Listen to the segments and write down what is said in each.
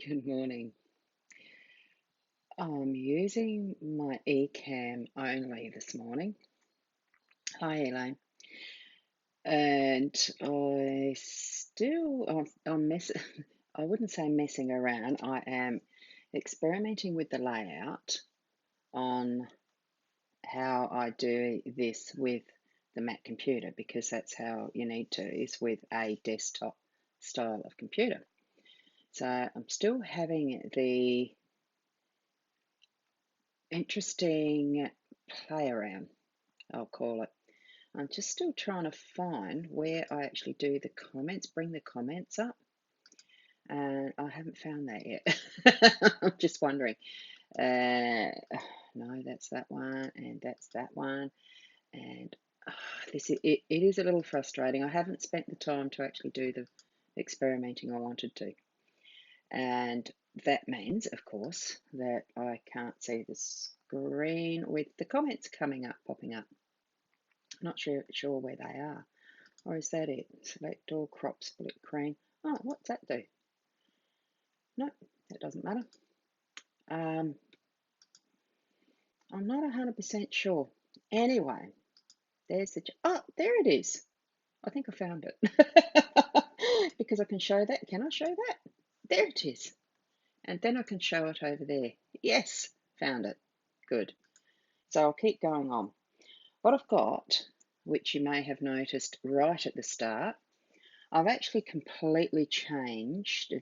Good morning. I'm using my eCamm only this morning. Hi, Elaine. And I'm I wouldn't say messing around. I am experimenting with the layout on how I do this with the Mac computer because that's how you need to, is with a desktop style of computer. So I'm still having the interesting play around, I'll call it. I'm just still trying to find where I actually do the comments, bring the comments up, and I haven't found that yet. I'm just wondering. No, that's that one, and that's that one, and it is a little frustrating. I haven't spent the time to actually do the experimenting I wanted to, and that means, of course, that I can't see the screen with the comments coming up, popping up. Not sure where they are. Or is that it? Select all, crop, split, cream. Oh, what's that do? No, that doesn't matter. I'm not 100% sure. Anyway, there's oh, there it is. I think I found it. Because I can show that. Can I show that? There it is. And then I can show it over there. Yes, found it. Good. So I'll keep going on. What I've got, which you may have noticed right at the start, I've actually completely changed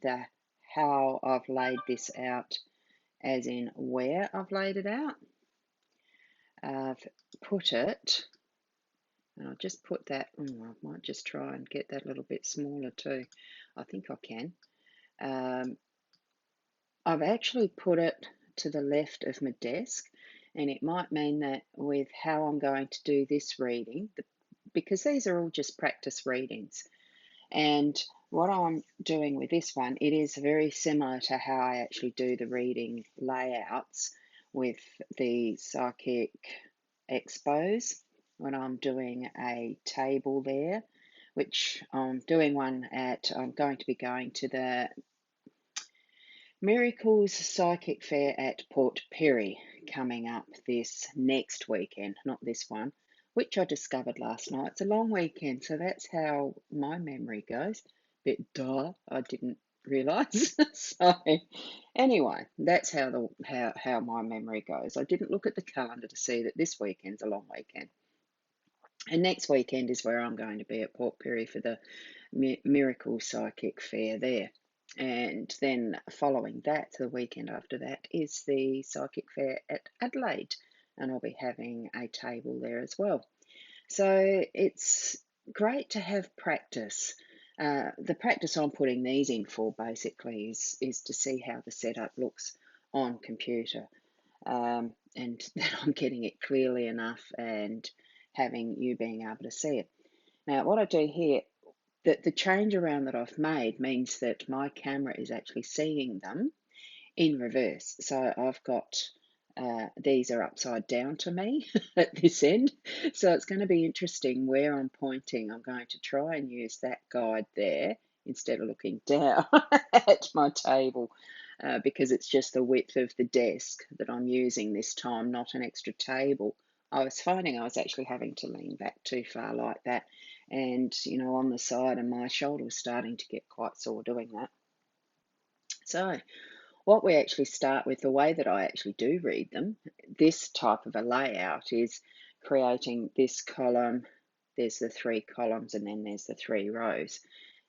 how I've laid this out, as in where I've laid it out. I've put it, and I'll just put that, I might just try and get that a little bit smaller too. I think I can. I've actually put it to the left of my desk, and it might mean that with how I'm going to do this reading, because these are all just practice readings, and what I'm doing with this one, it is very similar to how I actually do the reading layouts with the psychic expos when I'm doing a table there, which I'm doing one at, I'm going to be going to the Miracles Psychic Fair at Port Perry coming up this next weekend, not this one, which I discovered last night. It's a long weekend, so that's how my memory goes. Bit dull, I didn't realise. So anyway, that's how my memory goes. I didn't look at the calendar to see that this weekend's a long weekend. And next weekend is where I'm going to be at Port Perry for the Miracle Psychic Fair there. And then following that, the weekend after that, is the Psychic Fair at Adelaide. And I'll be having a table there as well. So it's great to have practice. The practice I'm putting these in for basically is to see how the setup looks on computer, and that I'm getting it clearly enough and having you being able to see it. Now, what I do here, the change around that I've made means that my camera is actually seeing them in reverse. So I've got these are upside down to me at this end. So it's going to be interesting where I'm pointing. I'm going to try and use that guide there instead of looking down at my table, because it's just the width of the desk that I'm using this time, not an extra table. I was finding I was actually having to lean back too far like that, and on the side, and my shoulder was starting to get quite sore doing that. So what we actually start with, the way that I actually do read them, this type of a layout is creating this column, there's the 3 columns, and then there's the 3 rows.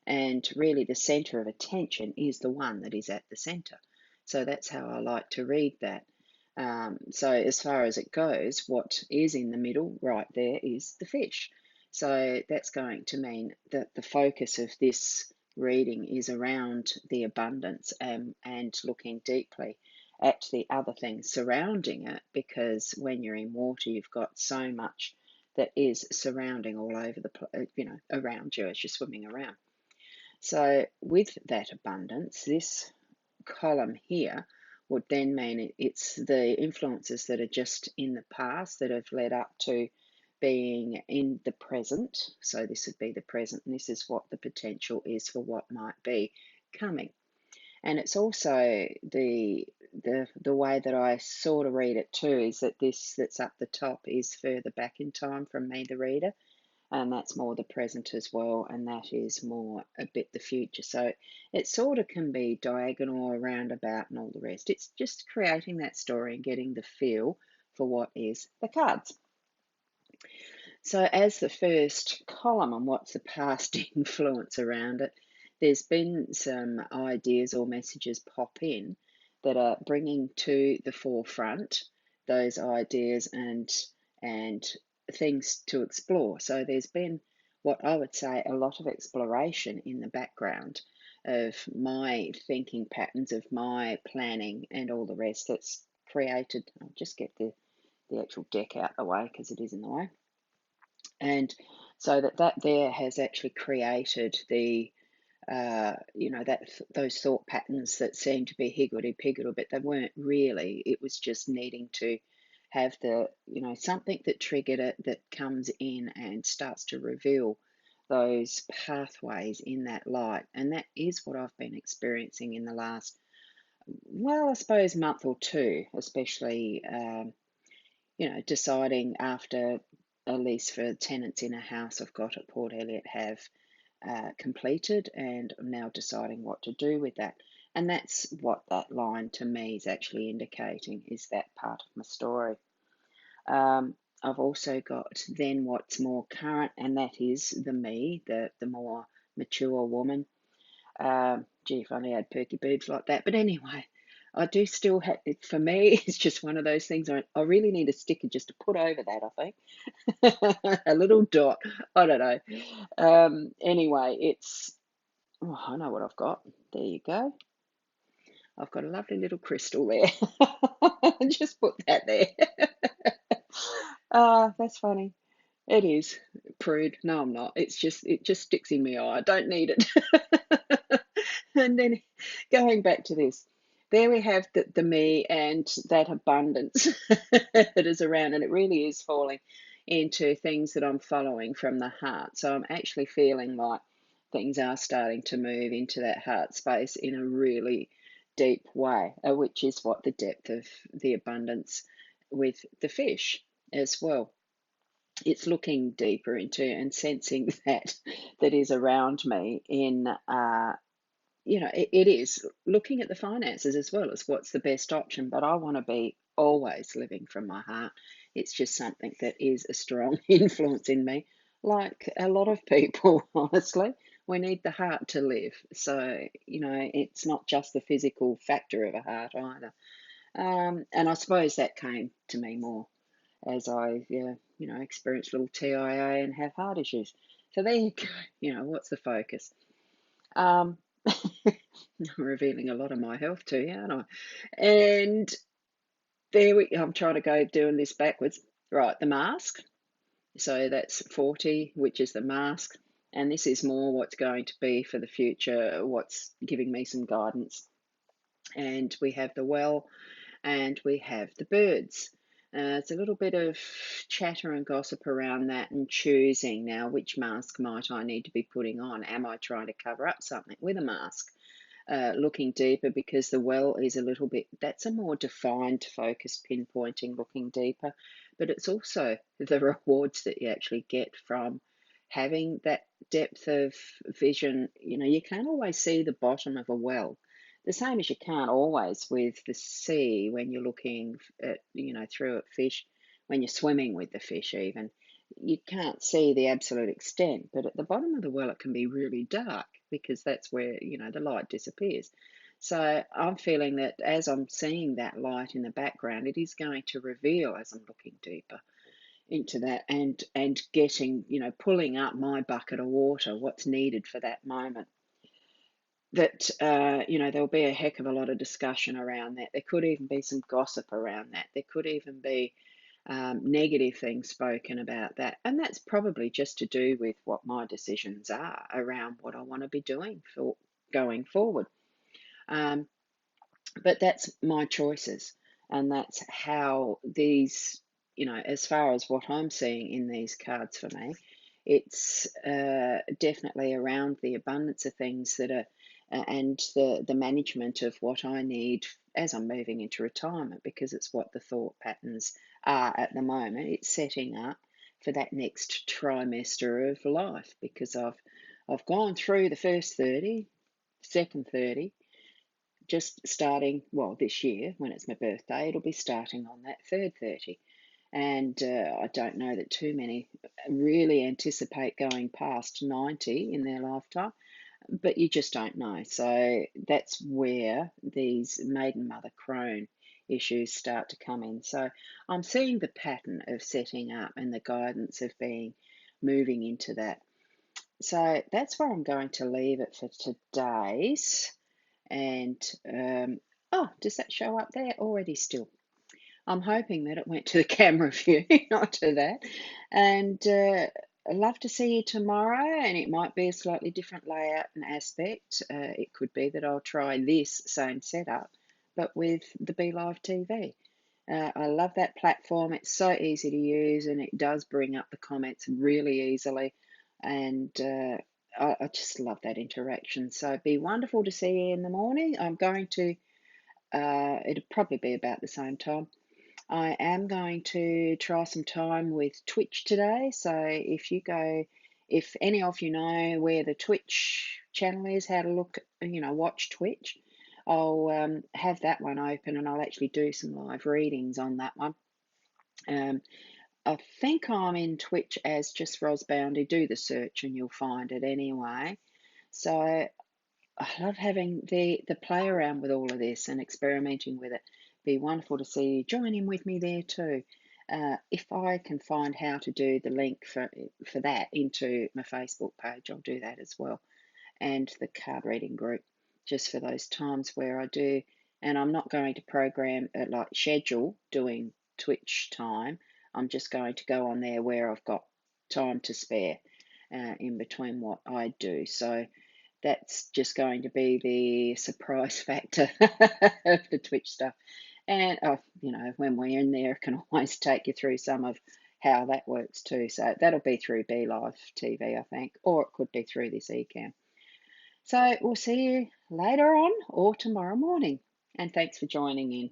And really the center of attention is the one that is at the center. So that's how I like to read that. So as far as it goes, what is in the middle right there is the fish. So that's going to mean that the focus of this reading is around the abundance, and looking deeply at the other things surrounding it, because when you're in water, you've got so much that is surrounding all over around you as you're swimming around. So with that abundance, this column here would then mean it's the influences that are just in the past that have led up to being in the present. So this would be the present, and this is what the potential is for what might be coming. And it's also the way that I sort of read it too is that this that's up the top is further back in time from me, the reader, and that's more the present as well, and that is more a bit the future. So it sort of can be diagonal, around about, and all the rest. It's just creating that story and getting the feel for what is the cards. So, as the first column on what's the past influence around it, there's been some ideas or messages pop in that are bringing to the forefront those ideas and things to explore. So, there's been what I would say a lot of exploration in the background of my thinking patterns, of my planning, and all the rest that's created. I'll just get the actual deck out the way because it is in the way. And so that there has actually created the that those thought patterns that seem to be higgledy-piggledy, but they weren't really. It was just needing to have the something that triggered it that comes in and starts to reveal those pathways in that light. And that is what I've been experiencing in the last, well, I suppose month or two, especially deciding after a lease for tenants in a house I've got at Port Elliot have completed, and I'm now deciding what to do with that. And that's what that line to me is actually indicating, is that part of my story. I've also got then what's more current, and that is the me, the more mature woman. Gee, if I only had perky boobs like that. But anyway, I do still have it. For me, it's just one of those things. I really need a sticker just to put over that, I think. A little dot. I don't know. Anyway, I know what I've got. There you go. I've got a lovely little crystal there. Just put that there. That's funny. It is. Prude. No, I'm not. It just sticks in my eye. I don't need it. And then going back to this, there we have the me and that abundance that is around, and it really is falling into things that I'm following from the heart. So I'm actually feeling like things are starting to move into that heart space in a really deep way, which is what the depth of the abundance with the fish as well. It's looking deeper into and sensing that is around me in it is looking at the finances as well as what's the best option, but I want to be always living from my heart. It's just something that is a strong influence in me, like a lot of people, honestly. We need the heart to live. So, it's not just the physical factor of a heart either. And I suppose that came to me more as I, experienced a little TIA and have heart issues. So there you go. What's the focus? Um, I'm revealing a lot of my health to you, aren't I? And I'm trying to go doing this backwards. Right, the mask. So that's 40, which is the mask. And this is more what's going to be for the future, what's giving me some guidance. And we have the well, and we have the birds. It's a little bit of chatter and gossip around that, and choosing now which mask might I need to be putting on. Am I trying to cover up something with a mask? Looking deeper, because the well is a little bit, that's a more defined focus, pinpointing, looking deeper. But it's also the rewards that you actually get from having that depth of vision. You can't always see the bottom of a well, the same as you can't always with the sea when you're looking at, through at fish, when you're swimming with the fish even. You can't see the absolute extent, but at the bottom of the well it can be really dark because that's where, the light disappears. So I'm feeling that as I'm seeing that light in the background, it is going to reveal as I'm looking deeper into that, and getting, pulling up my bucket of water, what's needed for that moment. That there'll be a heck of a lot of discussion around that. There could even be some gossip around that. There could even be negative things spoken about that, and that's probably just to do with what my decisions are around what I want to be doing for going forward. Um, but that's my choices, and that's how these, as far as what I'm seeing in these cards for me, it's definitely around the abundance of things that are and the management of what I need as I'm moving into retirement, because it's what the thought patterns are at the moment. It's setting up for that next trimester of life, because I've gone through the first 30, second 30, just starting, well, this year when it's my birthday, it'll be starting on that third 30. And I don't know that too many really anticipate going past 90 in their lifetime, but you just don't know. So that's where these maiden mother crone issues start to come in. So I'm seeing the pattern of setting up and the guidance of being moving into that. So that's where I'm going to leave it for today's. And oh, does that show up there already still? I'm hoping that it went to the camera view, not to that. And I'd love to see you tomorrow, and it might be a slightly different layout and aspect. It could be that I'll try this same setup, but with the BeLive TV. I love that platform. It's so easy to use, and it does bring up the comments really easily. And I just love that interaction. So it'd be wonderful to see you in the morning. I'm going to, it'll probably be about the same time. I am going to try some time with Twitch today. So if any of you know where the Twitch channel is, how to look, watch Twitch, I'll have that one open, and I'll actually do some live readings on that one. I think I'm in Twitch as just Ros Boundy. Do the search and you'll find it anyway. So I love having the play around with all of this and experimenting with it. Be wonderful to see you join in with me there too. If I can find how to do the link for that into my Facebook page, I'll do that as well, and the card reading group, just for those times where I do. And I'm not going to program like schedule doing Twitch time. I'm just going to go on there where I've got time to spare in between what I do. So that's just going to be the surprise factor of the Twitch stuff. And, when we're in there, I can always take you through some of how that works too. So that'll be through BeLive TV, I think, or it could be through this eCamm. So we'll see you later on or tomorrow morning. And thanks for joining in.